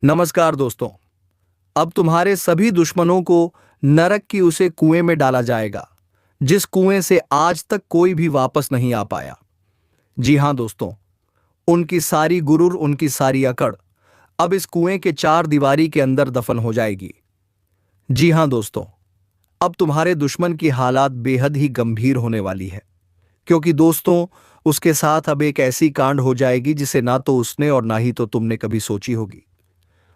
नमस्कार दोस्तों। अब तुम्हारे सभी दुश्मनों को नरक की उसे कुएं में डाला जाएगा जिस कुएं से आज तक कोई भी वापस नहीं आ पाया। जी हां दोस्तों, उनकी सारी गुरूर, उनकी सारी अकड़ अब इस कुएं के चार दीवारी के अंदर दफन हो जाएगी। जी हां दोस्तों, अब तुम्हारे दुश्मन की हालात बेहद ही गंभीर होने वाली है, क्योंकि दोस्तों उसके साथ अब एक ऐसी कांड हो जाएगी जिसे ना तो उसने और ना ही तो तुमने कभी सोची होगी।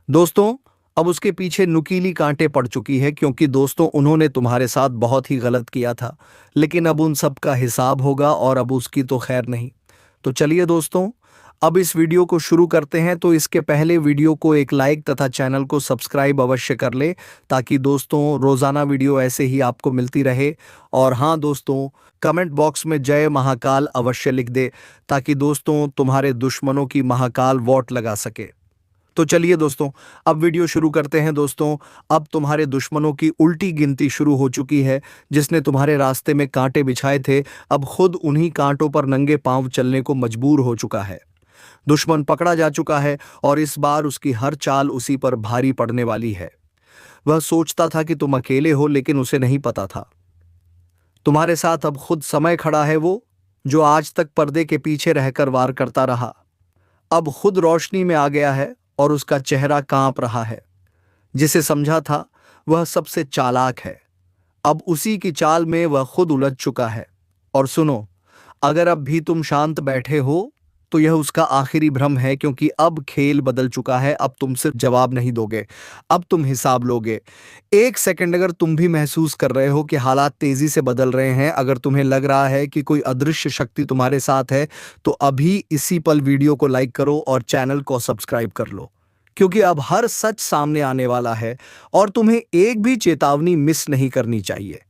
दोस्तों अब उसके पीछे नुकीली कांटे पड़ चुकी है, क्योंकि दोस्तों उन्होंने तुम्हारे साथ बहुत ही गलत किया था, लेकिन अब उन सब का हिसाब होगा और अब उसकी तो खैर नहीं। तो चलिए दोस्तों, अब इस वीडियो को शुरू करते हैं। तो इसके पहले वीडियो को एक लाइक तथा चैनल को सब्सक्राइब अवश्य कर ले, ताकि दोस्तों रोजाना वीडियो ऐसे ही आपको मिलती रहे। और हाँ दोस्तों, कमेंट बॉक्स में जय महाकाल अवश्य लिख दे, ताकि दोस्तों तुम्हारे दुश्मनों की महाकाल वोट लगा सके। तो चलिए दोस्तों, अब वीडियो शुरू करते हैं। दोस्तों अब तुम्हारे दुश्मनों की उल्टी गिनती शुरू हो चुकी है। जिसने तुम्हारे रास्ते में कांटे बिछाए थे, अब खुद उन्हीं कांटों पर नंगे पांव चलने को मजबूर हो चुका है। दुश्मन पकड़ा जा चुका है और इस बार उसकी हर चाल उसी पर भारी पड़ने वाली है। वह सोचता था कि तुम अकेले हो, लेकिन उसे नहीं पता था तुम्हारे साथ अब खुद समय खड़ा है। वो जो आज तक पर्दे के पीछे रहकर वार करता रहा, अब खुद रोशनी में आ गया है और उसका चेहरा कांप रहा है। जिसे समझा था वह सबसे चालाक है, अब उसी की चाल में वह खुद उलझ चुका है। और सुनो, अगर अब भी तुम शांत बैठे हो तो यह उसका आखिरी भ्रम है, क्योंकि अब खेल बदल चुका है। अब तुम सिर्फ जवाब नहीं दोगे, अब तुम हिसाब लोगे। एक सेकंड अगर तुम भी महसूस कर रहे हो कि हालात तेजी से बदल रहे हैं, अगर तुम्हें लग रहा है कि कोई अदृश्य शक्ति तुम्हारे साथ है, तो अभी इसी पल वीडियो को लाइक करो और चैनल को सब्सक्राइब कर लो, क्योंकि अब हर सच सामने आने वाला है और तुम्हें एक भी चेतावनी मिस नहीं करनी चाहिए।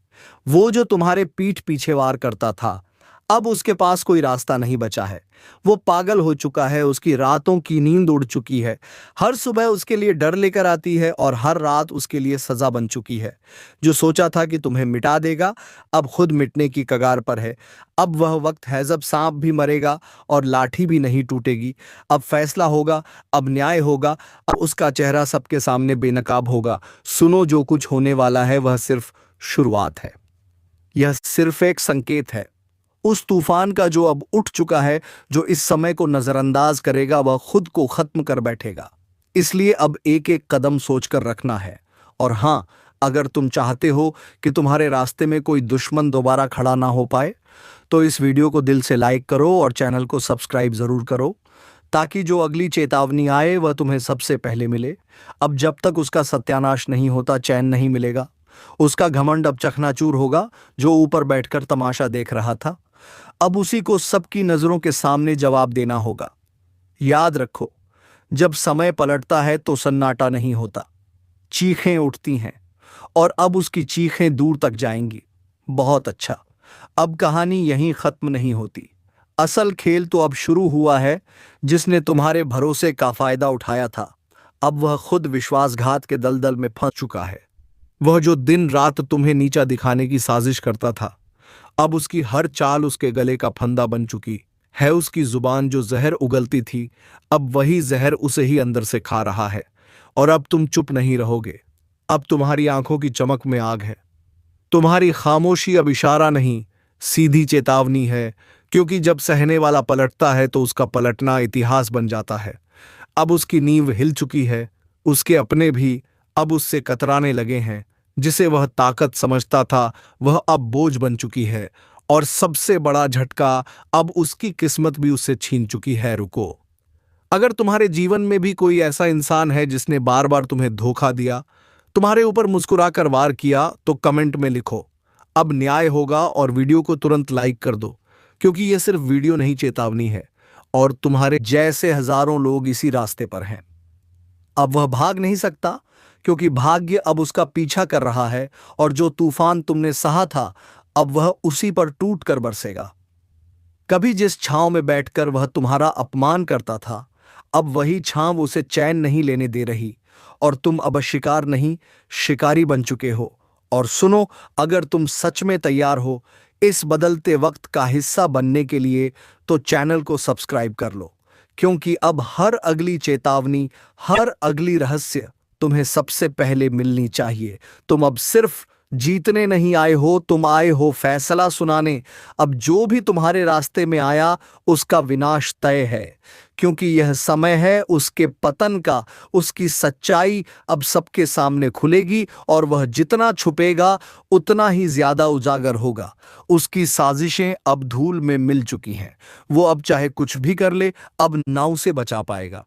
वो जो तुम्हारे पीठ पीछे वार करता था, अब उसके पास कोई रास्ता नहीं बचा है। वो पागल हो चुका है, उसकी रातों की नींद उड़ चुकी है। हर सुबह उसके लिए डर लेकर आती है और हर रात उसके लिए सजा बन चुकी है। जो सोचा था कि तुम्हें मिटा देगा, अब खुद मिटने की कगार पर है। अब वह वक्त है जब सांप भी मरेगा और लाठी भी नहीं टूटेगी। अब फैसला होगा, अब न्याय होगा, अब उसका चेहरा सबके सामने बेनकाब होगा। सुनो, जो कुछ होने वाला है वह सिर्फ शुरुआत है। यह सिर्फ एक संकेत है उस तूफान का जो अब उठ चुका है। जो इस समय को नजरअंदाज करेगा वह खुद को खत्म कर बैठेगा। इसलिए अब एक एक कदम सोचकर रखना है। और हां, अगर तुम चाहते हो कि तुम्हारे रास्ते में कोई दुश्मन दोबारा खड़ा ना हो पाए, तो इस वीडियो को दिल से लाइक करो और चैनल को सब्सक्राइब जरूर करो, ताकि जो अगली चेतावनी आए वह तुम्हें सबसे पहले मिले। अब जब तक उसका सत्यानाश नहीं होता, चैन नहीं मिलेगा। उसका घमंड अब चकनाचूर होगा। जो ऊपर बैठकर तमाशा देख रहा था, अब उसी को सबकी नजरों के सामने जवाब देना होगा। याद रखो, जब समय पलटता है तो सन्नाटा नहीं होता, चीखें उठती हैं, और अब उसकी चीखें दूर तक जाएंगी। बहुत अच्छा, अब कहानी यहीं खत्म नहीं होती। असल खेल तो अब शुरू हुआ है। जिसने तुम्हारे भरोसे का फायदा उठाया था, अब वह खुद विश्वासघात के दलदल में फंस चुका है। वह जो दिन रात तुम्हें नीचा दिखाने की साजिश करता था, अब उसकी हर चाल उसके गले का फंदा बन चुकी है। उसकी जुबान जो जहर उगलती थी, अब वही जहर उसे ही अंदर से खा रहा है। और अब तुम चुप नहीं रहोगे। अब तुम्हारी आंखों की चमक में आग है। तुम्हारी खामोशी अब इशारा नहीं, सीधी चेतावनी है। क्योंकि जब सहने वाला पलटता है तो उसका पलटना इतिहास बन जाता है। अब उसकी नींव हिल चुकी है। उसके अपने भी अब उससे कतराने लगे हैं। जिसे वह ताकत समझता था, वह अब बोझ बन चुकी है। और सबसे बड़ा झटका, अब उसकी किस्मत भी उससे छीन चुकी है। रुको, अगर तुम्हारे जीवन में भी कोई ऐसा इंसान है जिसने बार बार तुम्हें धोखा दिया, तुम्हारे ऊपर मुस्कुराकर वार किया, तो कमेंट में लिखो, अब न्याय होगा। और वीडियो को तुरंत लाइक कर दो, क्योंकि यह सिर्फ वीडियो नहीं, चेतावनी है। और तुम्हारे जैसे हजारों लोग इसी रास्ते पर हैं। अब वह भाग नहीं सकता, क्योंकि भाग्य अब उसका पीछा कर रहा है। और जो तूफान तुमने सहा था, अब वह उसी पर टूट कर बरसेगा। कभी जिस छांव में बैठकर वह तुम्हारा अपमान करता था, अब वही छांव उसे चैन नहीं लेने दे रही। और तुम अब शिकार नहीं, शिकारी बन चुके हो। और सुनो, अगर तुम सच में तैयार हो इस बदलते वक्त का हिस्सा बनने के लिए, तो चैनल को सब्सक्राइब कर लो, क्योंकि अब हर अगली चेतावनी, हर अगली रहस्य तुम्हें सबसे पहले मिलनी चाहिए। तुम अब सिर्फ जीतने नहीं आए हो, तुम आए हो फैसला सुनाने। अब जो भी तुम्हारे रास्ते में आया उसका विनाश तय है, क्योंकि यह समय है उसके पतन का। उसकी सच्चाई अब सबके सामने खुलेगी और वह जितना छुपेगा उतना ही ज्यादा उजागर होगा। उसकी साजिशें अब धूल में मिल चुकी हैं। वो अब चाहे कुछ भी कर ले, अब ना उसे बचा पाएगा।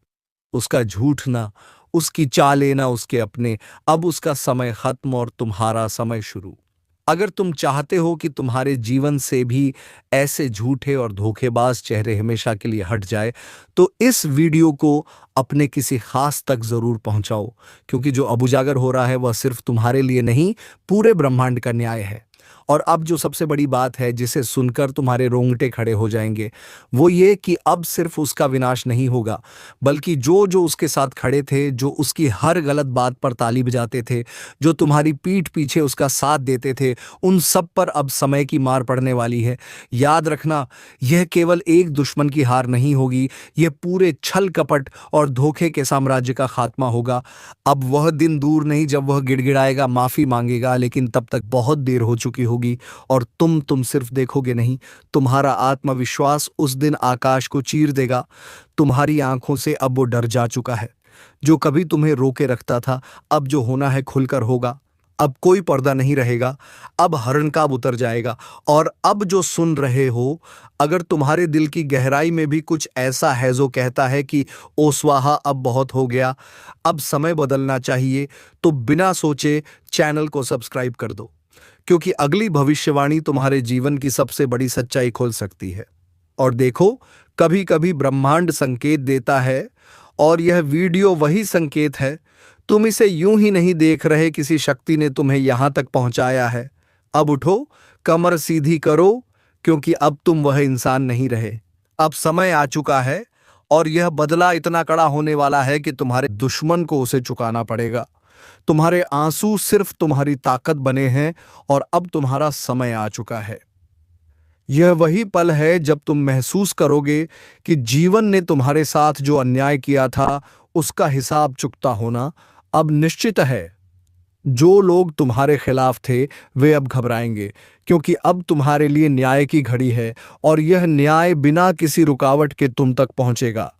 उसका झूठ ना, उसकी चालें ना उसके अपने। अब उसका समय खत्म और तुम्हारा समय शुरू। अगर तुम चाहते हो कि तुम्हारे जीवन से भी ऐसे झूठे और धोखेबाज चेहरे हमेशा के लिए हट जाए, तो इस वीडियो को अपने किसी खास तक जरूर पहुंचाओ, क्योंकि जो अब उजागर हो रहा है वह सिर्फ तुम्हारे लिए नहीं, पूरे ब्रह्मांड का न्याय है। और अब जो सबसे बड़ी बात है जिसे सुनकर तुम्हारे रोंगटे खड़े हो जाएंगे, वो ये कि अब सिर्फ उसका विनाश नहीं होगा, बल्कि जो जो उसके साथ खड़े थे, जो उसकी हर गलत बात पर ताली बजाते थे, जो तुम्हारी पीठ पीछे उसका साथ देते थे, उन सब पर अब समय की मार पड़ने वाली है। याद रखना, यह केवल एक दुश्मन की हार नहीं होगी, यह पूरे छल कपट और धोखे के साम्राज्य का खात्मा होगा। अब वह दिन दूर नहीं जब वह गिड़गिड़ाएगा, माफी मांगेगा, लेकिन तब तक बहुत देर हो चुकी होगी। और तुम सिर्फ देखोगे नहीं, तुम्हारा आत्मविश्वास उस दिन आकाश को चीर देगा। तुम्हारी आंखों से अब वो डर जा चुका है जो कभी तुम्हें रोके रखता था। अब जो होना है खुलकर होगा। अब कोई पर्दा नहीं रहेगा। अब हरणकाब उतर जाएगा। और अब जो सुन रहे हो, अगर तुम्हारे दिल की गहराई में भी कुछ ऐसा है जो कहता है कि ओ स्वाहा, अब बहुत हो गया, अब समय बदलना चाहिए, तो बिना सोचे चैनल को सब्सक्राइब कर दो, क्योंकि अगली भविष्यवाणी तुम्हारे जीवन की सबसे बड़ी सच्चाई खोल सकती है। और देखो, कभी कभी ब्रह्मांड संकेत देता है, और यह वीडियो वही संकेत है। तुम इसे यूं ही नहीं देख रहे, किसी शक्ति ने तुम्हें यहां तक पहुंचाया है। अब उठो, कमर सीधी करो, क्योंकि अब तुम वह इंसान नहीं रहे। अब समय आ चुका है, और यह बदला इतना कड़ा होने वाला है कि तुम्हारे दुश्मन को उसे चुकाना पड़ेगा। तुम्हारे आंसू सिर्फ तुम्हारी ताकत बने हैं, और अब तुम्हारा समय आ चुका है। यह वही पल है जब तुम महसूस करोगे कि जीवन ने तुम्हारे साथ जो अन्याय किया था उसका हिसाब चुकता होना अब निश्चित है। जो लोग तुम्हारे खिलाफ थे वे अब घबराएंगे, क्योंकि अब तुम्हारे लिए न्याय की घड़ी है, और यह न्याय बिना किसी रुकावट के तुम तक पहुंचेगा।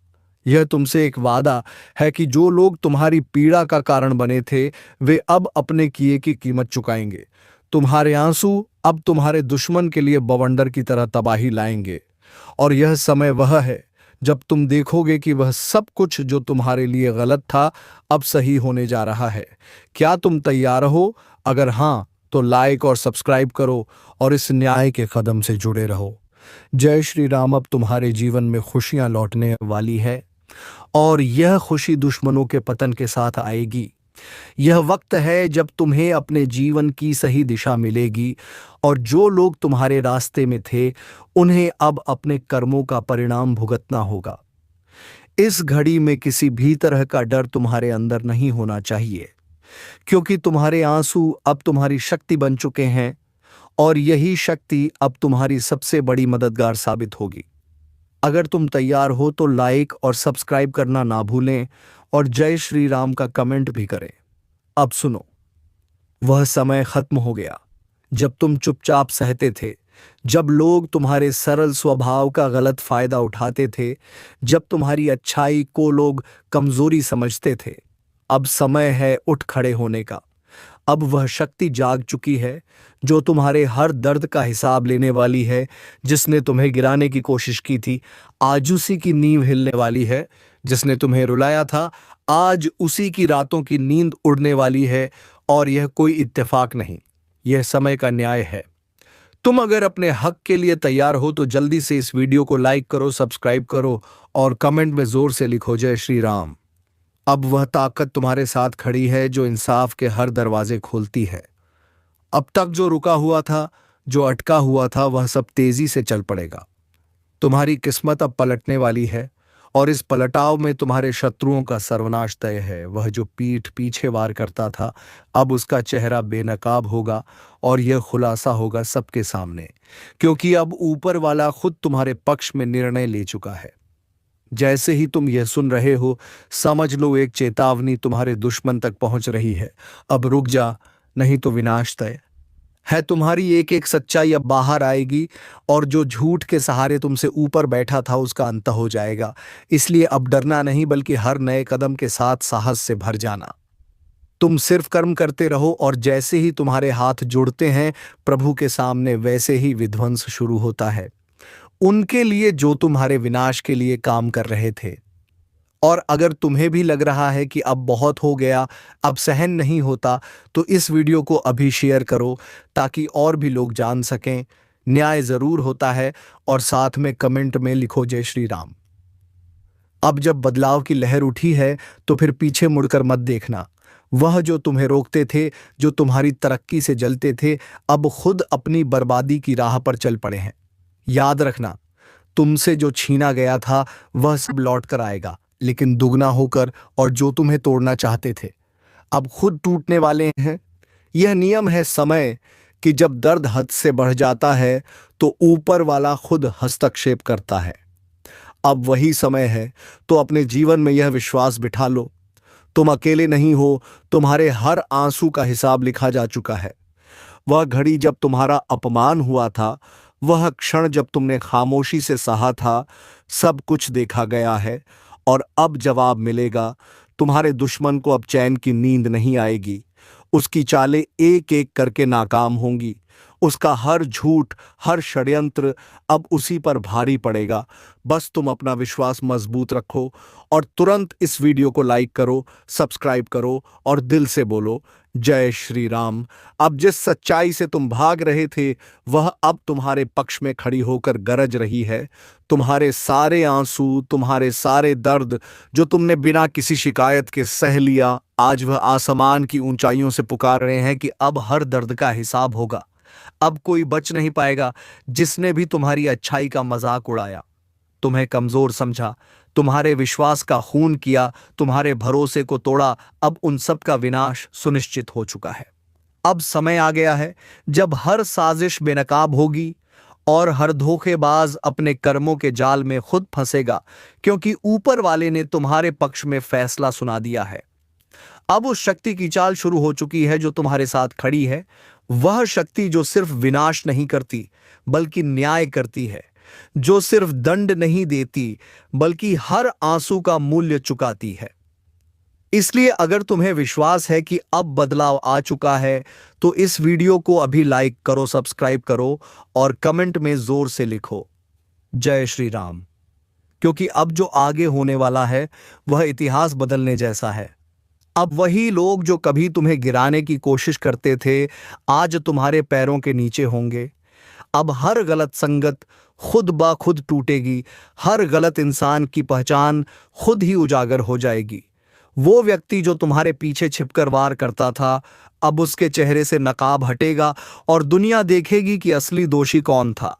यह तुमसे एक वादा है कि जो लोग तुम्हारी पीड़ा का कारण बने थे वे अब अपने किए की कीमत चुकाएंगे। तुम्हारे आंसू अब तुम्हारे दुश्मन के लिए बवंडर की तरह तबाही लाएंगे, और यह समय वह है जब तुम देखोगे कि वह सब कुछ जो तुम्हारे लिए गलत था अब सही होने जा रहा है। क्या तुम तैयार हो? अगर हां, तो लाइक और सब्सक्राइब करो और इस न्याय के कदम से जुड़े रहो। जय श्री राम। अब तुम्हारे जीवन में खुशियां लौटने वाली है, और यह खुशी दुश्मनों के पतन के साथ आएगी। यह वक्त है जब तुम्हें अपने जीवन की सही दिशा मिलेगी, और जो लोग तुम्हारे रास्ते में थे उन्हें अब अपने कर्मों का परिणाम भुगतना होगा। इस घड़ी में किसी भी तरह का डर तुम्हारे अंदर नहीं होना चाहिए, क्योंकि तुम्हारे आंसू अब तुम्हारी शक्ति बन चुके हैं, और यही शक्ति अब तुम्हारी सबसे बड़ी मददगार साबित होगी। अगर तुम तैयार हो तो लाइक और सब्सक्राइब करना ना भूलें, और जय श्री राम का कमेंट भी करें। अब सुनो, वह समय खत्म हो गया जब तुम चुपचाप सहते थे, जब लोग तुम्हारे सरल स्वभाव का गलत फायदा उठाते थे, जब तुम्हारी अच्छाई को लोग कमजोरी समझते थे। अब समय है उठ खड़े होने का। अब वह शक्ति जाग चुकी है जो तुम्हारे हर दर्द का हिसाब लेने वाली है। जिसने तुम्हें गिराने की कोशिश की थी, आज उसी की नींव हिलने वाली है। जिसने तुम्हें रुलाया था, आज उसी की रातों की नींद उड़ने वाली है। और यह कोई इत्तेफाक नहीं, यह समय का न्याय है। तुम अगर अपने हक के लिए तैयार हो तो जल्दी से इस वीडियो को लाइक करो, सब्सक्राइब करो, और कमेंट में जोर से लिखो जय श्री राम। अब वह ताकत तुम्हारे साथ खड़ी है जो इंसाफ के हर दरवाजे खोलती है। अब तक जो रुका हुआ था, जो अटका हुआ था, वह सब तेजी से चल पड़ेगा। तुम्हारी किस्मत अब पलटने वाली है, और इस पलटाव में तुम्हारे शत्रुओं का सर्वनाश तय है। वह जो पीठ पीछे वार करता था, अब उसका चेहरा बेनकाब होगा, और यह खुलासा होगा सबके सामने, क्योंकि अब ऊपर वाला खुद तुम्हारे पक्ष में निर्णय ले चुका है। जैसे ही तुम यह सुन रहे हो, समझ लो एक चेतावनी तुम्हारे दुश्मन तक पहुंच रही है। अब रुक जा, नहीं तो विनाश तय है। तुम्हारी एक एक सच्चाई अब बाहर आएगी और जो झूठ के सहारे तुमसे ऊपर बैठा था उसका अंत हो जाएगा। इसलिए अब डरना नहीं, बल्कि हर नए कदम के साथ साहस से भर जाना। तुम सिर्फ कर्म करते रहो और जैसे ही तुम्हारे हाथ जुड़ते हैं प्रभु के सामने, वैसे ही विध्वंस शुरू होता है उनके लिए जो तुम्हारे विनाश के लिए काम कर रहे थे। और अगर तुम्हें भी लग रहा है कि अब बहुत हो गया, अब सहन नहीं होता, तो इस वीडियो को अभी शेयर करो ताकि और भी लोग जान सकें न्याय जरूर होता है। और साथ में कमेंट में लिखो जय श्री राम। अब जब बदलाव की लहर उठी है तो फिर पीछे मुड़कर मत देखना। वह जो तुम्हें रोकते थे, जो तुम्हारी तरक्की से जलते थे, अब खुद अपनी बर्बादी की राह पर चल पड़े हैं। याद रखना, तुमसे जो छीना गया था वह सब लौट कर आएगा, लेकिन दुगना होकर। और जो तुम्हें तोड़ना चाहते थे अब खुद टूटने वाले हैं। यह नियम है समय कि जब दर्द हद से बढ़ जाता है तो ऊपर वाला खुद हस्तक्षेप करता है। अब वही समय है, तो अपने जीवन में यह विश्वास बिठा लो, तुम अकेले नहीं हो। तुम्हारे हर आंसू का हिसाब लिखा जा चुका है। वह घड़ी जब तुम्हारा अपमान हुआ था, वह क्षण जब तुमने खामोशी से सहा था, सब कुछ देखा गया है और अब जवाब मिलेगा। तुम्हारे दुश्मन को अब चैन की नींद नहीं आएगी। उसकी चालें एक एक करके नाकाम होंगी। उसका हर झूठ, हर षड्यंत्र अब उसी पर भारी पड़ेगा। बस तुम अपना विश्वास मजबूत रखो और तुरंत इस वीडियो को लाइक करो, सब्सक्राइब करो और दिल से बोलो जय श्री राम। अब जिस सच्चाई से तुम भाग रहे थे वह अब तुम्हारे पक्ष में खड़ी होकर गरज रही है। तुम्हारे सारे आंसू, तुम्हारे सारे दर्द जो तुमने बिना किसी शिकायत के सह लिया, आज वह आसमान की ऊंचाइयों से पुकार रहे हैं कि अब हर दर्द का हिसाब होगा। अब कोई बच नहीं पाएगा। जिसने भी तुम्हारी अच्छाई का मजाक उड़ाया, तुम्हें कमजोर समझा, तुम्हारे विश्वास का खून किया, तुम्हारे भरोसे को तोड़ा, अब उन सब का विनाश सुनिश्चित हो चुका है। अब समय आ गया है जब हर साजिश बेनकाब होगी और हर धोखेबाज अपने कर्मों के जाल में खुद फंसेगा, क्योंकि ऊपर वाले ने तुम्हारे पक्ष में फैसला सुना दिया है। अब उस शक्ति की चाल शुरू हो चुकी है जो तुम्हारे साथ खड़ी है। वह शक्ति जो सिर्फ विनाश नहीं करती बल्कि न्याय करती है, जो सिर्फ दंड नहीं देती बल्कि हर आंसू का मूल्य चुकाती है। इसलिए अगर तुम्हें विश्वास है कि अब बदलाव आ चुका है तो इस वीडियो को अभी लाइक करो, सब्सक्राइब करो और कमेंट में जोर से लिखो जय श्री राम। क्योंकि अब जो आगे होने वाला है वह इतिहास बदलने जैसा है। अब वही लोग जो कभी तुम्हें गिराने की कोशिश करते थे, आज तुम्हारे पैरों के नीचे होंगे। अब हर गलत संगत खुद ब खुद टूटेगी। हर गलत इंसान की पहचान खुद ही उजागर हो जाएगी। वो व्यक्ति जो तुम्हारे पीछे छिपकर वार करता था, अब उसके चेहरे से नकाब हटेगा और दुनिया देखेगी कि असली दोषी कौन था।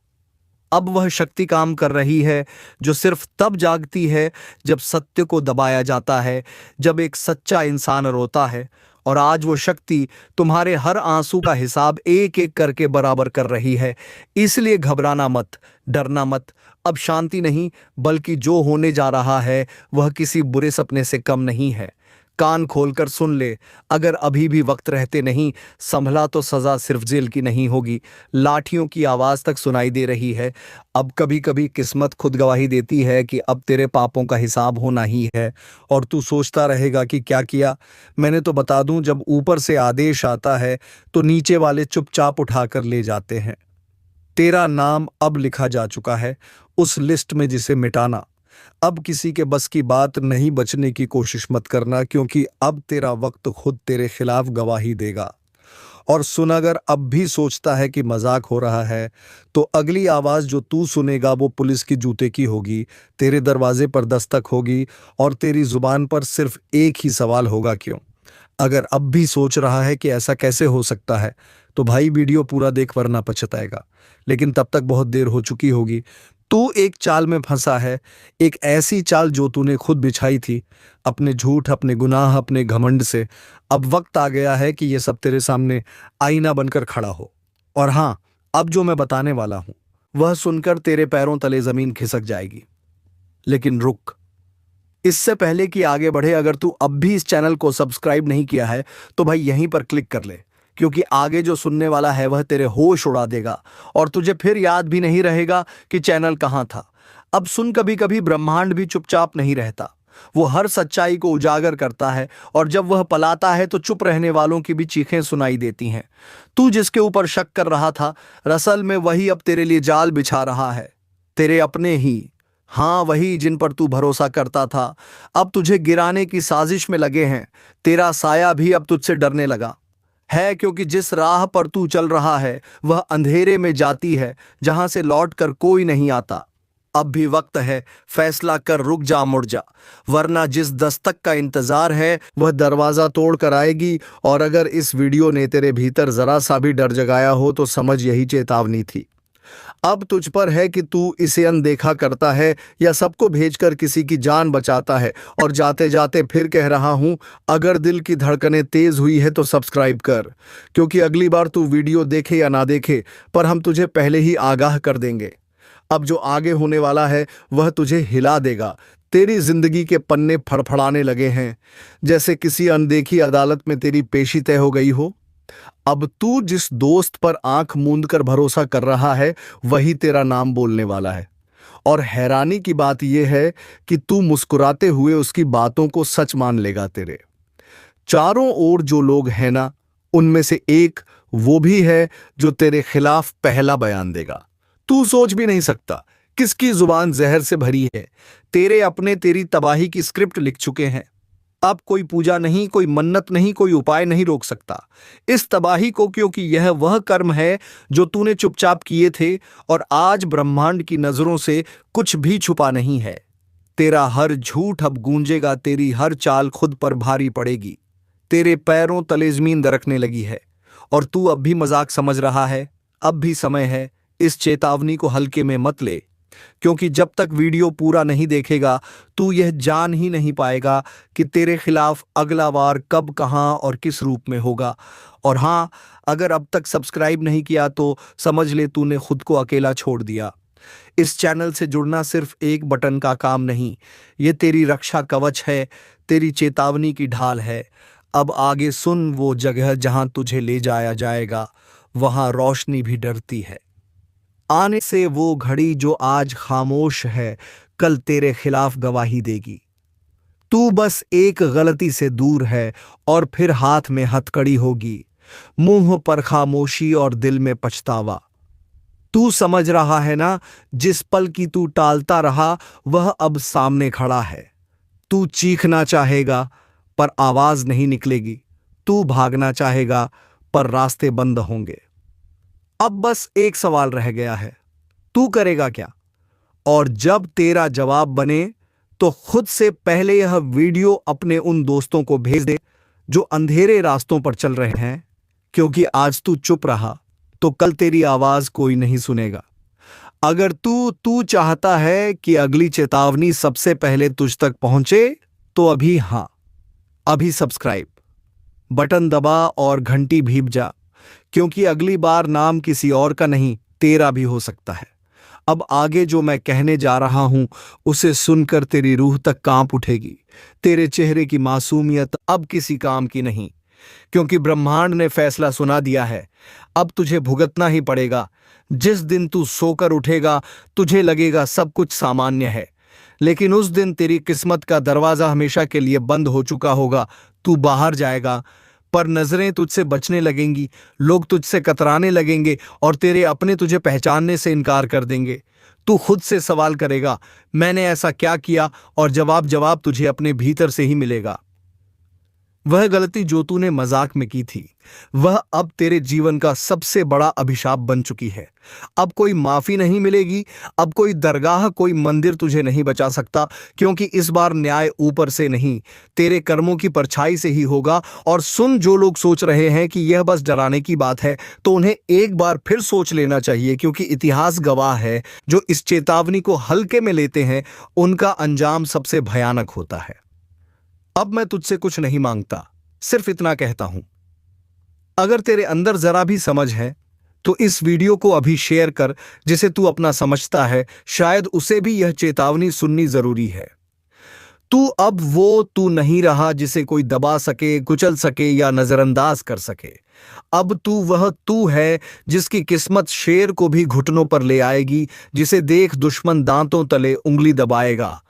अब वह शक्ति काम कर रही है जो सिर्फ तब जागती है जब सत्य को दबाया जाता है, जब एक सच्चा इंसान रोता है। और आज वो शक्ति तुम्हारे हर आंसू का हिसाब एक एक करके बराबर कर रही है। इसलिए घबराना मत, डरना मत। अब शांति नहीं, बल्कि जो होने जा रहा है वह किसी बुरे सपने से कम नहीं है। कान खोलकर सुन ले, अगर अभी भी वक्त रहते नहीं संभला तो सजा सिर्फ जेल की नहीं होगी, लाठियों की आवाज तक सुनाई दे रही है। अब कभी कभी किस्मत खुद गवाही देती है कि अब तेरे पापों का हिसाब होना ही है और तू सोचता रहेगा कि क्या किया। मैंने तो बता दूं, जब ऊपर से आदेश आता है तो नीचे वाले चुपचाप उठाकर ले जाते हैं। तेरा नाम अब लिखा जा चुका है उस लिस्ट में जिसे मिटाना। अब किसी के बस की बात नहीं, बचने की कोशिश मत करना, क्योंकि अब तेरा वक्त खुद तेरे खिलाफ गवाही देगा। और सुन, अगर अब भी सोचता है कि मजाक हो रहा है तो अगली आवाज जो तू सुनेगा वो पुलिस की जूते की होगी। तेरे दरवाजे पर दस्तक होगी और तेरी जुबान पर सिर्फ एक ही सवाल होगा, क्यों। अगर अब भी सोच रहा है कि ऐसा कैसे हो सकता है तो भाई वीडियो पूरा देख, वरना पछताएगा। लेकिन तब तक बहुत देर हो चुकी होगी। तू एक चाल में फंसा है, एक ऐसी चाल जो तूने खुद बिछाई थी, अपने झूठ, अपने गुनाह, अपने घमंड से। अब वक्त आ गया है कि ये सब तेरे सामने आईना बनकर खड़ा हो। और हाँ, अब जो मैं बताने वाला हूं वह सुनकर तेरे पैरों तले जमीन खिसक जाएगी। लेकिन रुक, इससे पहले कि आगे बढ़े, अगर तू अब भी इस चैनल को सब्सक्राइब नहीं किया है तो भाई यहीं पर क्लिक कर ले, क्योंकि आगे जो सुनने वाला है वह तेरे होश उड़ा देगा और तुझे फिर याद भी नहीं रहेगा कि चैनल कहाँ था। अब सुन, कभी कभी ब्रह्मांड भी चुपचाप नहीं रहता, वो हर सच्चाई को उजागर करता है और जब वह पलाता है तो चुप रहने वालों की भी चीखें सुनाई देती हैं। तू जिसके ऊपर शक कर रहा था, असल में वही अब तेरे लिए जाल बिछा रहा है। तेरे अपने ही, हाँ वही जिन पर तू भरोसा करता था, अब तुझे गिराने की साजिश में लगे हैं। तेरा साया भी अब तुझसे डरने लगा है, क्योंकि जिस राह पर तू चल रहा है वह अंधेरे में जाती है जहां से लौट कर कोई नहीं आता। अब भी वक्त है, फैसला कर, रुक जा, मुड़ जा, वरना जिस दस्तक का इंतजार है वह दरवाजा तोड़ कर आएगी। और अगर इस वीडियो ने तेरे भीतर जरा सा भी डर जगाया हो तो समझ यही चेतावनी थी। अब तुझ पर है कि तू इसे अनदेखा करता है या सबको भेजकर किसी की जान बचाता है। और जाते जाते फिर कह रहा हूं, अगर दिल की धड़कनें तेज हुई है तो सब्सक्राइब कर, क्योंकि अगली बार तू वीडियो देखे या ना देखे पर हम तुझे पहले ही आगाह कर देंगे। अब जो आगे होने वाला है वह तुझे हिला देगा। तेरी जिंदगी के पन्ने फड़फड़ाने लगे हैं, जैसे किसी अनदेखी अदालत में तेरी पेशी तय हो गई हो। अब तू जिस दोस्त पर आंख मूंद कर भरोसा कर रहा है वही तेरा नाम बोलने वाला है। और हैरानी की बात यह है कि तू मुस्कुराते हुए उसकी बातों को सच मान लेगा। तेरे चारों ओर जो लोग हैं ना, उनमें से एक वो भी है जो तेरे खिलाफ पहला बयान देगा। तू सोच भी नहीं सकता किसकी जुबान जहर से भरी है। तेरे अपने तेरी तबाही की स्क्रिप्ट लिख चुके हैं। अब कोई पूजा नहीं, कोई मन्नत नहीं, कोई उपाय नहीं रोक सकता इस तबाही को, क्योंकि यह वह कर्म है जो तूने चुपचाप किए थे। और आज ब्रह्मांड की नजरों से कुछ भी छुपा नहीं है। तेरा हर झूठ अब गूंजेगा, तेरी हर चाल खुद पर भारी पड़ेगी। तेरे पैरों तले जमीन दरकने लगी है और तू अब भी मजाक समझ रहा है। अब भी समय है, इस चेतावनी को हल्के में मत ले, क्योंकि जब तक वीडियो पूरा नहीं देखेगा तू यह जान ही नहीं पाएगा कि तेरे खिलाफ अगला वार कब, कहां और किस रूप में होगा। और हां, अगर अब तक सब्सक्राइब नहीं किया तो समझ ले तूने खुद को अकेला छोड़ दिया। इस चैनल से जुड़ना सिर्फ एक बटन का काम नहीं, ये तेरी रक्षा कवच है, तेरी चेतावनी की ढाल है। अब आगे सुन, वो जगह जहां तुझे ले जाया जाएगा वहां रोशनी भी डरती है। आने से वो घड़ी जो आज खामोश है कल तेरे खिलाफ गवाही देगी। तू बस एक गलती से दूर है और फिर हाथ में हथकड़ी होगी, मुंह पर खामोशी और दिल में पछतावा। तू समझ रहा है ना, जिस पल की तू टालता रहा वह अब सामने खड़ा है। तू चीखना चाहेगा पर आवाज नहीं निकलेगी, तू भागना चाहेगा पर रास्ते बंद होंगे। अब बस एक सवाल रह गया है, तू करेगा क्या? और जब तेरा जवाब बने तो खुद से पहले यह वीडियो अपने उन दोस्तों को भेज दे जो अंधेरे रास्तों पर चल रहे हैं, क्योंकि आज तू चुप रहा तो कल तेरी आवाज कोई नहीं सुनेगा। अगर तू चाहता है कि अगली चेतावनी सबसे पहले तुझ तक पहुंचे तो अभी, हां, अभी सब्सक्राइब बटन दबा और घंटी भीप जा, क्योंकि अगली बार नाम किसी और का नहीं, तेरा भी हो सकता है। अब आगे जो मैं कहने जा रहा हूं उसे सुनकर तेरी रूह तक कांप उठेगी। तेरे चेहरे की मासूमियत अब किसी काम की नहीं, क्योंकि ब्रह्मांड ने फैसला सुना दिया है। अब तुझे भुगतना ही पड़ेगा। जिस दिन तू सोकर उठेगा तुझे लगेगा सब कुछ सामान्य है, लेकिन उस दिन तेरी किस्मत का दरवाजा हमेशा के लिए बंद हो चुका होगा। तू बाहर जाएगा पर नजरें तुझसे बचने लगेंगी, लोग तुझसे कतराने लगेंगे और तेरे अपने तुझे पहचानने से इनकार कर देंगे। तू खुद से सवाल करेगा, मैंने ऐसा क्या किया? और जवाब तुझे अपने भीतर से ही मिलेगा। वह गलती जो तूने मजाक में की थी वह अब तेरे जीवन का सबसे बड़ा अभिशाप बन चुकी है। अब कोई माफी नहीं मिलेगी, अब कोई दरगाह, कोई मंदिर तुझे नहीं बचा सकता, क्योंकि इस बार न्याय ऊपर से नहीं, तेरे कर्मों की परछाई से ही होगा। और सुन, जो लोग सोच रहे हैं कि यह बस डराने की बात है तो उन्हें एक बार फिर सोच लेना चाहिए, क्योंकि इतिहास गवाह है जो इस चेतावनी को हल्के में लेते हैं उनका अंजाम सबसे भयानक होता है। अब मैं तुझसे कुछ नहीं मांगता, सिर्फ इतना कहता हूं, अगर तेरे अंदर जरा भी समझ है तो इस वीडियो को अभी शेयर कर। जिसे तू अपना समझता है शायद उसे भी यह चेतावनी सुननी जरूरी है। तू अब वो तू नहीं रहा जिसे कोई दबा सके, कुचल सके या नजरअंदाज कर सके। अब तू वह तू है जिसकी किस्मत शेर को भी घुटनों पर ले आएगी, जिसे देख दुश्मन दांतों तले उंगली दबाएगा।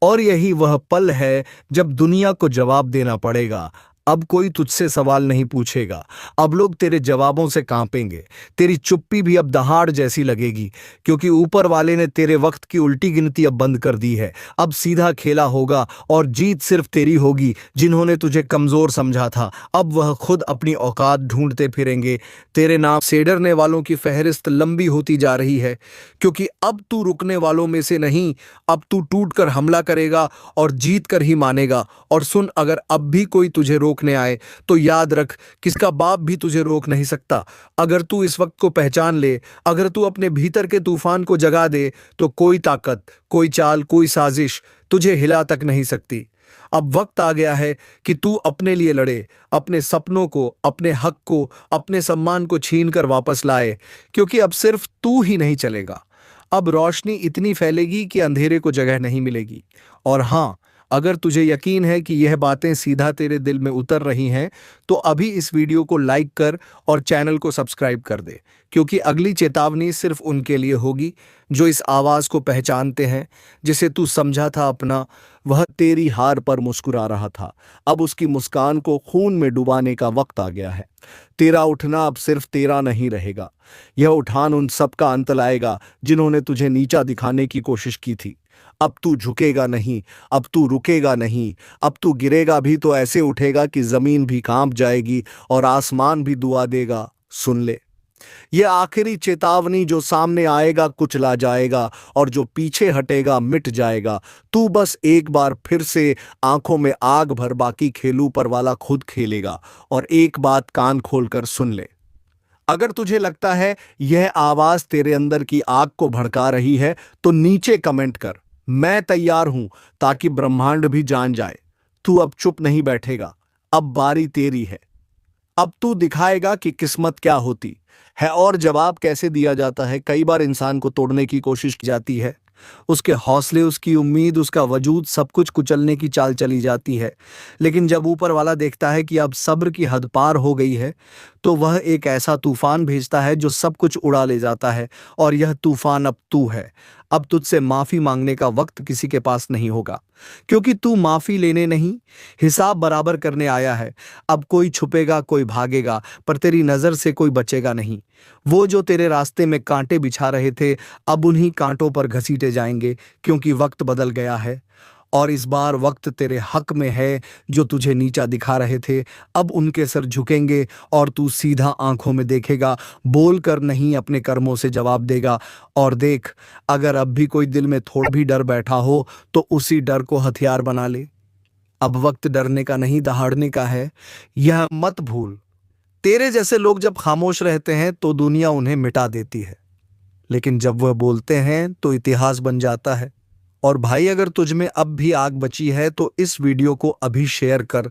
और यही वह पल है जब दुनिया को जवाब देना पड़ेगा। अब कोई तुझसे सवाल नहीं पूछेगा। अब लोग तेरे जवाबों से कांपेंगे। तेरी चुप्पी भी अब दहाड़ जैसी लगेगी, क्योंकि ऊपर वाले ने तेरे वक्त की उल्टी गिनती अब बंद कर दी है। अब सीधा खेला होगा और जीत सिर्फ तेरी होगी। जिन्होंने तुझे कमजोर समझा था, अब वह खुद अपनी औकात ढूंढते फिरेंगे। तेरे नाम से डरने वालों की फहरिस्त लंबी होती जा रही है, क्योंकि अब तू रुकने वालों में से नहीं, अब तू टूट कर हमला करेगा और जीत कर ही मानेगा। और सुन, अगर अब भी कोई तुझे रोकने आए तो याद रख, किसका बाप भी तुझे रोक नहीं सकता। अगर तू इस वक्त को पहचान ले, अगर तू अपने भीतर के तूफान को जगा दे, तो कोई ताकत, कोई चाल, कोई साजिश तुझे हिला तक नहीं सकती। अब वक्त आ गया है कि तू अपने लिए लड़े, अपने सपनों को, अपने हक को, अपने सम्मान को छीन कर वापस लाए, क्योंकि अब सिर्फ तू ही नहीं चलेगा। अब रोशनी इतनी फैलेगी कि अंधेरे को जगह नहीं मिलेगी। और हाँ, अगर तुझे यकीन है कि यह बातें सीधा तेरे दिल में उतर रही हैं, तो अभी इस वीडियो को लाइक कर और चैनल को सब्सक्राइब कर दे, क्योंकि अगली चेतावनी सिर्फ उनके लिए होगी जो इस आवाज को पहचानते हैं। जिसे तू समझा था अपना, वह तेरी हार पर मुस्कुरा रहा था। अब उसकी मुस्कान को खून में डुबाने का वक्त आ गया है। तेरा उठना अब सिर्फ तेरा नहीं रहेगा। यह उठान उन सब का अंत लाएगा जिन्होंने तुझे नीचा दिखाने की कोशिश की थी। अब तू झुकेगा नहीं, अब तू रुकेगा नहीं, अब तू गिरेगा भी तो ऐसे उठेगा कि जमीन भी कांप जाएगी और आसमान भी दुआ देगा। सुन ले, यह आखिरी चेतावनी, जो सामने आएगा कुचला जाएगा और जो पीछे हटेगा मिट जाएगा। तू बस एक बार फिर से आंखों में आग भर, बाकी खेल ऊपर वाला खुद खेलेगा। और एक बात कान खोलकर सुन ले, अगर तुझे लगता है यह आवाज तेरे अंदर की आग को भड़का रही है, तो नीचे कमेंट कर, मैं तैयार हूं, ताकि ब्रह्मांड भी जान जाए। तू अब चुप नहीं बैठेगा, अब बारी तेरी है। अब तू दिखाएगा कि किस्मत क्या होती है और जवाब कैसे दिया जाता है। कई बार इंसान को तोड़ने की कोशिश की जाती है, उसके हौसले, उसकी उम्मीद, उसका वजूद, सब कुछ कुचलने की चाल चली जाती है। लेकिन जब ऊपर वाला देखता है कि अब सब्र की हद पार हो गई है, तो वह एक ऐसा तूफान भेजता है जो सब कुछ उड़ा ले जाता है। और यह तूफान अब तू है। अब तुझसे माफी मांगने का वक्त किसी के पास नहीं होगा, क्योंकि तू माफी लेने नहीं, हिसाब बराबर करने आया है। अब कोई छुपेगा, कोई भागेगा, पर तेरी नजर से कोई बचेगा नहीं। वो जो तेरे रास्ते में कांटे बिछा रहे थे, अब उन्हीं कांटों पर घसीटे जाएंगे, क्योंकि वक्त बदल गया है। और इस बार वक्त तेरे हक में है। जो तुझे नीचा दिखा रहे थे, अब उनके सर झुकेंगे और तू सीधा आंखों में देखेगा, बोल कर नहीं, अपने कर्मों से जवाब देगा। और देख, अगर अब भी कोई दिल में थोड़ा भी डर बैठा हो, तो उसी डर को हथियार बना ले। अब वक्त डरने का नहीं, दहाड़ने का है। यह मत भूल, तेरे जैसे लोग जब खामोश रहते हैं तो दुनिया उन्हें मिटा देती है, लेकिन जब वह बोलते हैं तो इतिहास बन जाता है। और भाई, अगर तुझ में अब भी आग बची है तो इस वीडियो को अभी शेयर कर,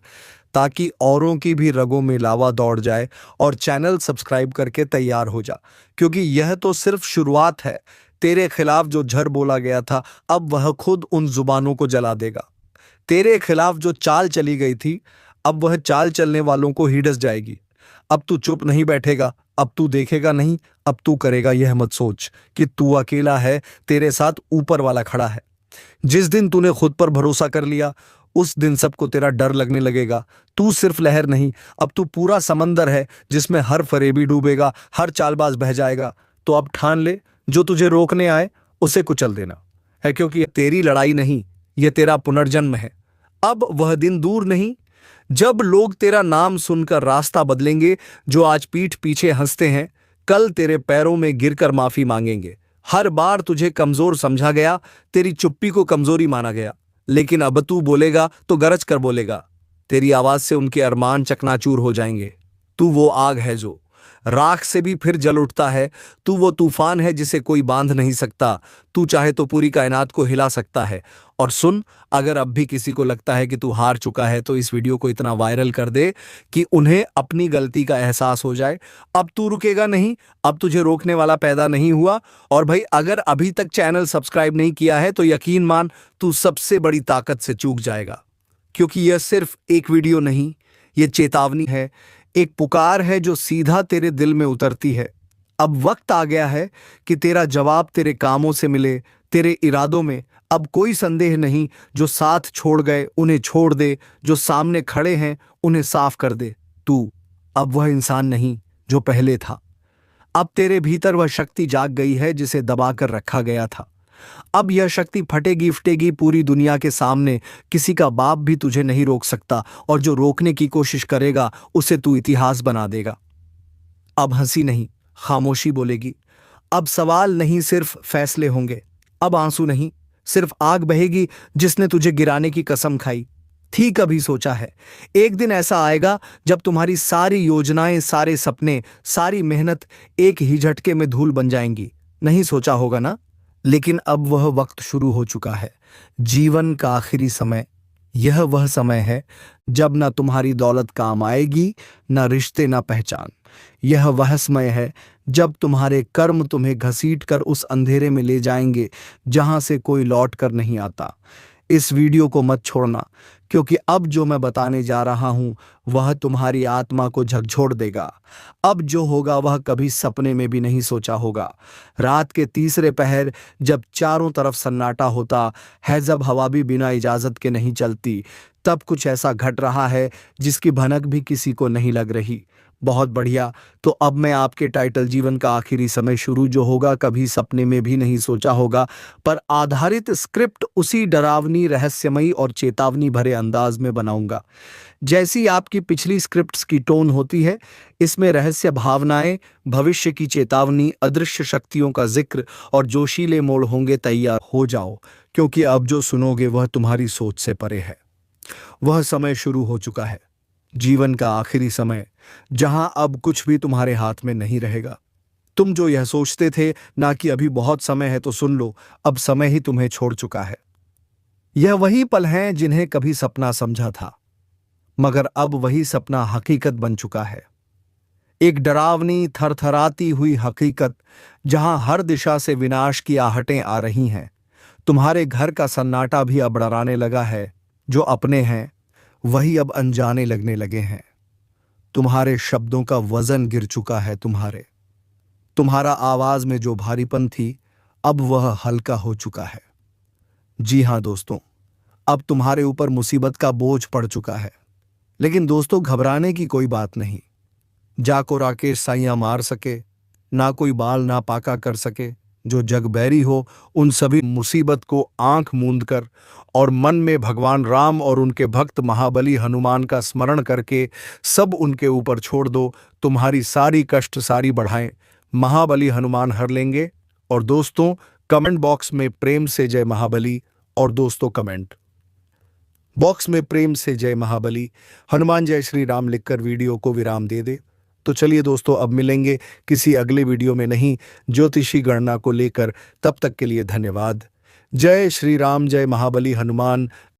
ताकि औरों की भी रगों में लावा दौड़ जाए। और चैनल सब्सक्राइब करके तैयार हो जा, क्योंकि यह तो सिर्फ शुरुआत है। तेरे खिलाफ जो झर बोला गया था, अब वह खुद उन जुबानों को जला देगा। तेरे खिलाफ जो चाल चली गई थी, अब वह चाल चलने वालों को ही डस जाएगी। अब तू चुप नहीं बैठेगा, अब तू देखेगा नहीं, अब तू करेगा। यह मत सोच कि तू अकेला है, तेरे साथ ऊपर वाला खड़ा है। जिस दिन तूने खुद पर भरोसा कर लिया, उस दिन सबको तेरा डर लगने लगेगा। तू सिर्फ लहर नहीं, अब तू पूरा समंदर है, जिसमें हर फरेबी डूबेगा, हर चालबाज बह जाएगा। तो अब ठान ले, जो तुझे रोकने आए उसे कुचल देना है, क्योंकि तेरी लड़ाई नहीं, यह तेरा पुनर्जन्म है। अब वह दिन दूर नहीं जब लोग तेरा नाम सुनकर रास्ता बदलेंगे। जो आज पीठ पीछे हंसते हैं, कल तेरे पैरों में गिरकर माफी मांगेंगे। हर बार तुझे कमजोर समझा गया, तेरी चुप्पी को कमजोरी माना गया, लेकिन अब तू बोलेगा तो गरज कर बोलेगा। तेरी आवाज से उनके अरमान चकनाचूर हो जाएंगे। तू वो आग है जो राख से भी फिर जल उठता है। तू वो तूफान है जिसे कोई बांध नहीं सकता। तू चाहे तो पूरी कायनात को हिला सकता है। और सुन, अगर अब भी किसी को लगता है कि तू हार चुका है तो इस वीडियो को इतना वायरल कर दे कि उन्हें अपनी गलती का एहसास हो जाए। अब तू रुकेगा नहीं, अब तुझे रोकने वाला पैदा नहीं हुआ। और भाई, अगर अभी तक चैनल सब्सक्राइब नहीं किया है तो यकीन मान, तू सबसे बड़ी ताकत से चूक जाएगा। क्योंकि यह सिर्फ एक वीडियो नहीं, ये चेतावनी है, एक पुकार है जो सीधा तेरे दिल में उतरती है। अब वक्त आ गया है कि तेरा जवाब तेरे कामों से मिले, तेरे इरादों में। अब कोई संदेह नहीं, जो साथ छोड़ गए उन्हें छोड़ दे, जो सामने खड़े हैं उन्हें साफ कर दे। तू अब वह इंसान नहीं जो पहले था। अब तेरे भीतर वह शक्ति जाग गई है जिसे दबाकर रखा गया था। अब यह शक्ति फटेगी फटेगी पूरी दुनिया के सामने। किसी का बाप भी तुझे नहीं रोक सकता, और जो रोकने की कोशिश करेगा उसे तू इतिहास बना देगा। अब हंसी नहीं, खामोशी बोलेगी। अब सवाल नहीं, सिर्फ फैसले होंगे। अब आंसू नहीं, सिर्फ आग बहेगी जिसने तुझे गिराने की कसम खाई थी। कभी सोचा है एक दिन ऐसा आएगा जब तुम्हारी सारी योजनाएं, सारे सपने, सारी मेहनत एक ही झटके में धूल बन जाएंगी? नहीं सोचा होगा ना। लेकिन अब वह वक्त शुरू हो चुका है। जीवन का आखिरी समय। यह वह समय है जब ना तुम्हारी दौलत काम आएगी, ना रिश्ते, ना पहचान। यह वह समय है जब तुम्हारे कर्म तुम्हें घसीटकर उस अंधेरे में ले जाएंगे जहां से कोई लौट कर नहीं आता। इस वीडियो को मत छोड़ना, क्योंकि अब जो मैं बताने जा रहा हूं वह तुम्हारी आत्मा को झकझोर देगा। अब जो होगा वह कभी सपने में भी नहीं सोचा होगा। रात के तीसरे पहर जब चारों तरफ सन्नाटा होता है, जब हवा भी बिना इजाजत के नहीं चलती, तब कुछ ऐसा घट रहा है जिसकी भनक भी किसी को नहीं लग रही। बहुत बढ़िया। तो अब मैं आपके टाइटल जीवन का आखिरी समय शुरू जो होगा कभी सपने में भी नहीं सोचा होगा पर आधारित स्क्रिप्ट उसी डरावनी, रहस्यमयी और चेतावनी भरे अंदाज में बनाऊंगा जैसी आपकी पिछली स्क्रिप्ट्स की टोन होती है। इसमें रहस्य, भावनाएं, भविष्य की चेतावनी, अदृश्य शक्तियों का जिक्र और जोशीले मोड़ होंगे। तैयार हो जाओ, क्योंकि अब जो सुनोगे वह तुम्हारी सोच से परे है। वह समय शुरू हो चुका है, जीवन का आखिरी समय, जहां अब कुछ भी तुम्हारे हाथ में नहीं रहेगा। तुम जो यह सोचते थे ना कि अभी बहुत समय है, तो सुन लो, अब समय ही तुम्हें छोड़ चुका है। यह वही पल हैं जिन्हें कभी सपना समझा था, मगर अब वही सपना हकीकत बन चुका है। एक डरावनी, थरथराती हुई हकीकत, जहां हर दिशा से विनाश की आहटें आ रही हैं। तुम्हारे घर का सन्नाटा भी अब डराने लगा है। जो अपने हैं वही अब अनजाने लगने लगे हैं। तुम्हारे शब्दों का वजन गिर चुका है। तुम्हारा आवाज में जो भारीपन थी, अब वह हल्का हो चुका है। जी हां दोस्तों, अब तुम्हारे ऊपर मुसीबत का बोझ पड़ चुका है। लेकिन दोस्तों, घबराने की कोई बात नहीं। जाको राकेश साइयां मार सके, ना कोई बाल ना पाका कर सके। जो जग बैरी हो, उन सभी मुसीबत को आंख मूंद कर और मन में भगवान राम और उनके भक्त महाबली हनुमान का स्मरण करके सब उनके ऊपर छोड़ दो। तुम्हारी सारी कष्ट, सारी बढ़ाएं महाबली हनुमान हर लेंगे। और दोस्तों, कमेंट बॉक्स में प्रेम से जय महाबली, और दोस्तों कमेंट बॉक्स में प्रेम से जय महाबली, हनुमान जय श्री राम लिखकर वीडियो को विराम दे दे। तो चलिए दोस्तों, अब मिलेंगे किसी अगले वीडियो में नहीं ज्योतिषी गणना को लेकर। तब तक के लिए धन्यवाद। जय श्री राम, जय महाबली हनुमान।